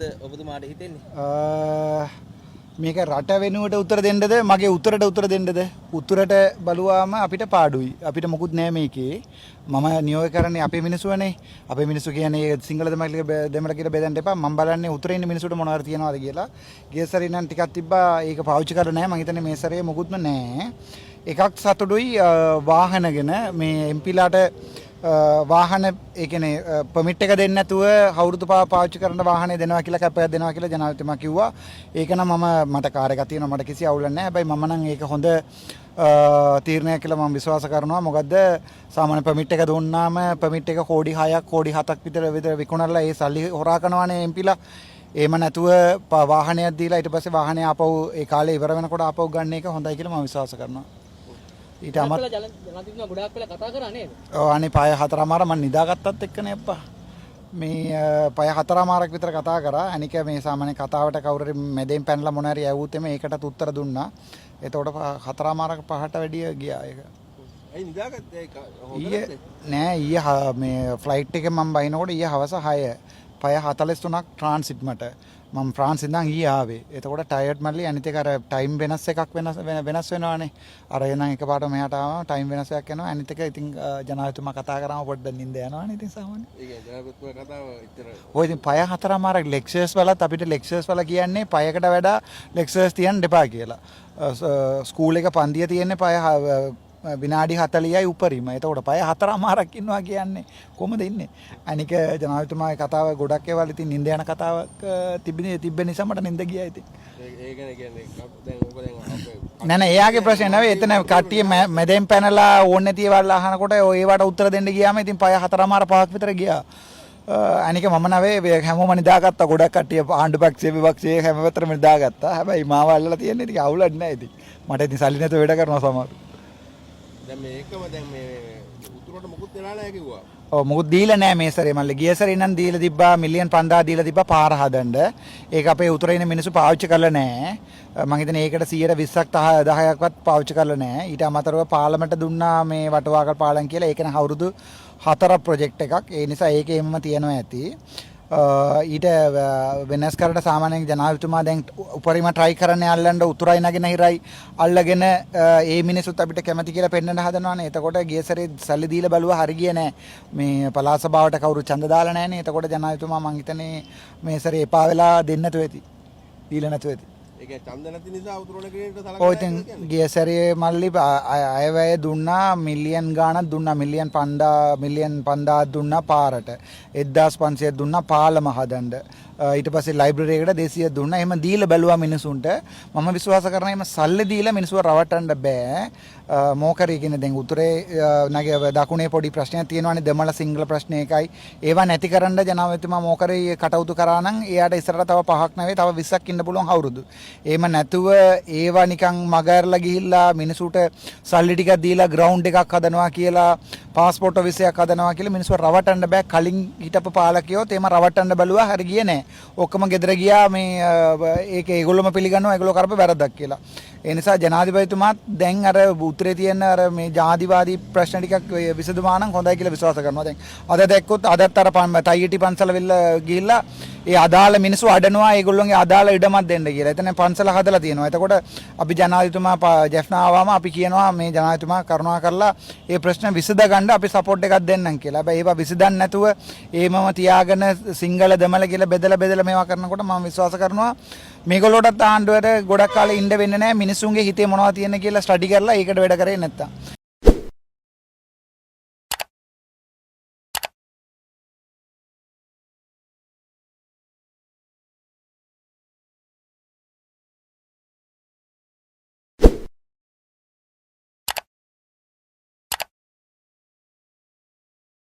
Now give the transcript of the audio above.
ඔබතුමාට හිතෙන්නේ? මේක රට වෙනුවට උත්තර දෙන්නද මගේ උත්තරට උත්තර දෙන්නද? උත්තරට බලුවාම අපිට පාඩුයි. අපිට මොකුත් නෑ මේකේ. මම නියෝග කරන්නේ අපේ මිනිස්සුනේ. අපේ මිනිස්සු කියන්නේ සිංහල දෙමළ කියලා බෙදන්න එපා. මම බලන්නේ උත්තරේ ඉන්න මිනිස්සුන්ට මොනවද තියනවද කියලා. ගිය සැරේ නම් ටිකක් තිබ්බා. ඒක පාවිච්චි කරලා නෑ. මම හිතන්නේ මේ සැරේ මොකුත්ම නෑ. එකක් සතුටුයි වාහනගෙන මේ එම්පිලාට වාහන ඒ කියන්නේ පර්මිට් එක දෙන්නේ නැතුව අවුරුදු පාවිච්චි කරන වාහනේ දෙනවා කියලා කැපයක් දෙනවා කියලා ජනාධිපතිතුමා කිව්වා. ඒක නම් මට කාර් එකක් තියෙනවා මට කිසි අවුලක් නැහැ. හැබැයි මම නම් ඒක හොඳ තීරණයක් කියලා මම විශ්වාස කරනවා. මොකද සාමාන්‍ය පර්මිට් එක දුන්නාම පර්මිට් එක කෝටි 6ක් කෝටි 7ක් විතර විකුණලා ඒ සල්ලි හොරා කරනවානේ එම්පිලා. එහෙම නැතුව වාහනයක් දීලා ඊට පස්සේ වාහනේ ආපහු ඒ කාලේ ඉවර වෙනකොට ආපහු ගන්න එක හොඳයි කියලා මම විශ්වාස කරනවා. ඊට අමතර ජනාධිපතිතුමා ගොඩාක් වෙලා කතා කරා නේද? ඔව් අනේ පය 4මාර මම නිදාගත්තත් එක්කනේ අප්පා. මේ පය 4මාරක් විතර කතා කරා. අනික මේ සාමාන්‍ය කතාවට කවුරු හරි මැදෙන් පැනලා මොන හරි ඇහුවොත් එමේ ඒකටත් උත්තර දුන්නා. එතකොට 4මාරක 5ට වැඩිය ගියා ඒක. ඇයි නිදාගත්තේ? නෑ ඊයේ මේ ෆ්ලයිට් එකේ මම බයිනකොට ඊයේ හවස 6 පය 43ක් ට්‍රාන්සිට් මට. මම ෆ්‍රාන්ස් ඉඳන් ඊයේ ආවේ. එතකොට ටයර්ඩ් මල්ලි අනිත් එක අර ටයිම් වෙනස් එකක් වෙනස් වෙනවානේ. අර එනං එකපාරට මෙහාට ආවම ටයිම් වෙනස් එකක් යනවා. අනිත් එක ඉතින් ජනාධිපතිතුමා කතා කරාම පොඩ්ඩක් නිින්ද යනවානේ ඉතින් සාමාන්‍ය. ඒ කියන්නේ ජනාධිපතිතුමා කතාව ඉතර ඔය ඉතින් පය 4මාරක් ලෙක්චර්ස් වලත් අපිට ලෙක්චර්ස් වල කියන්නේ පයකට වඩා ලෙක්චර්ස් තියන්න දෙපා කියලා. ස්කූල් එක පන්තිය තියෙන්නේ පය විනාඩි 40යි උපරිම. එතකොට පය 4මාරක් ඉන්නවා කියන්නේ කොහොමද ඉන්නේ? අනික ජනාධිපතිතුමාගේ කතාව ගොඩක් ඒවල් ඉතින් නිින්ද යන කතාවක් තිබ්බ නිසා මට නිින්ද ගියා ඉතින්. ඒක කියන්නේ දැන් ඔබ දැන් නෑ එයාගේ ප්‍රශ්නේ නෙවෙයි. එතන කට්ටිය මැදෙන් පැනලා ඕනේ නැති ඒවල් අහනකොට ඒවට උත්තර දෙන්න ගියාම ඉතින් පය 4මාර 5ක් විතර ගියා. අනික මම නවේ හැමෝම නිදාගත්තා. ගොඩක් කට්ටිය ආණ්ඩු පක්ෂයේ විපක්ෂයේ හැම පැත්තටම නිදාගත්තා. හැබැයි මාව අල්ලලා තියෙන්නේ ඉතින් අවුලක් නෑ ඉතින්. මට ඉතින් සල්ලි නැතුව වැඩ කරනවා සමහර. දැන් මේකම දැන් මේ උතුරට මොකුත් වෙලා නැහැ කිව්වා. ඔව් මොකුත් දීලා නැහැ මේ සැරේ මල්ලි. ගිය සැරේ නම් දීලා තිබ්බා මිලියන් 5000 දීලා තිබ්බා පාර හදන්න. ඒක අපේ උතුරේ ඉන්න මිනිස්සු පාවිච්චි කරලා නැහැ. මම හිතන්නේ ඒකට 120ක් 10ක්වත් පාවිච්චි කරලා නැහැ. ඊට අමතරව පාර්ලිමේන්ත දුන්නා මේ වටවාකල් පාලම් කියලා. ඒක නම් අවුරුදු 4 ප්‍රොජෙක්ට් එකක්. ඒ නිසා ඒකේම තියෙනවා ඇති. ඊට වෙනස් කරලා සාමාන්‍යයෙන් ජනාධිපතිතුමා දැන් උපරිම try කරන්නේ අල්ලන්න උතුරයි නගින හිරයි අල්ලගෙන ඒ මිනිස්සුත් අපිට කැමති කියලා පෙන්වන්න හදනවානේ. එතකොට ගිය සැරේ සල්ලි දීලා බලුවා හරි ගියේ නෑ. මේ පළාත් සභාවට කවුරු ඡන්ද දාලා නෑනේ. එතකොට ජනාධිපතිතුමා මං හිතන්නේ මේ සැරේ එපා වෙලා දෙන්න නැතුව ඇති. දීලා නැතුව ඇති. ඒක ඡන්ද නැති නිසා උතුරට ක්‍රීඩට සලකලා ඔය ඉතින් ගිය සැරේ මල්ලි අයවැය දුන්නා මිලියන් ගාණක් දුන්නා. මිලියන් 5000 දුන්නා පාරට. 1500 දුන්නා පාලම හදන්න. ඊට පස්සේ ලයිබ්‍රරි එකට 200 දුන්නා. එහෙම දීලා බැලුවා මිනිසුන්ට. මම විශ්වාස කරනවා එහෙම සල්ලි දීලා මිනිස්සුව රවටන්න බෑ. මෝකරී කියන්නේ දැන් උතුරේ නගේ දකුණේ පොඩි ප්‍රශ්නයක් තියෙනවානේ දෙමළ සිංහල ප්‍රශ්න එකයි. ඒවා නැති කරන්න ජනාධිපතිතුමා මෝකරී කටයුතු කරා නම් එයාට ඉස්සරහට තව 5ක් නෙවෙයි තව 20ක් ඉන්න පුළුවන් අවුරුදු. එහෙම නැතුව ඒවා නිකන් මගහැරලා ගිහිල්ලා මිනිසුන්ට සල්ලි ටිකක් දීලා ග්‍රවුන්ඩ් එකක් හදනවා කියලා පාස්පෝර්ට් ඔෆිස් එකක් හදනවා කියලා මිනිස්සු රවටන්න බෑ. කලින් හිටපු පාලකයෝත් එහෙම රවටන්න බැලුවා හරි ගියේ නෑ. ඔක්කොම ගෙදර ගියා මේ ඒක ඒගොල්ලොම පිළිගන්නවා ඒගොල්ලෝ කරපු වැරද්දක් කියලා. ඒ නිසා ජනාධිපතිතුමාත් දැන් අර උතුරේ තියෙන අර මේ ජාතිවාදී ප්‍රශ්න ටිකක් විසඳුමා නම් හොඳයි කියලා විශ්වාස කරනවා. දැන් අද දැක්කොත් අදත් අර තයිටි පන්සල වෙල්ල ගිහිල්ලා ඒ අදාළ මිනිස්සු අඩනවා ඒගොල්ලෝගේ අදාළ ඉඩමක් දෙන්න කියලා. එතන පන්සල හදලා තියෙනවා. එතකොට අපි ජනාධිපතිතුමා ජෙෆ්නා ආවම අපි කියනවා මේ ජනාධිපතිතුමා කරුණා කරලා ඒ ප්‍රශ්න විසඳ ගන්න අපි සපෝට් එකක් දෙන්නම් කියලා. හැබැයි ඒවා විසඳන්න නැතුව ඒමම තියාගෙන සිංගල දෙමළ කියලා බෙදලා මේවා කරනකොට මම විශ්වාස කරනවා මේගොල්ලෝටත් ආණ්ඩුවට ගොඩක් කාලෙ ඉන්න වෙන්නේ නැහැ. මිනිස්සුන්ගේ හිතේ මොනවද තියෙන්නේ කියලා ස්ටඩි කරලා ඒකට වැඩ කරේ නැත්තම්.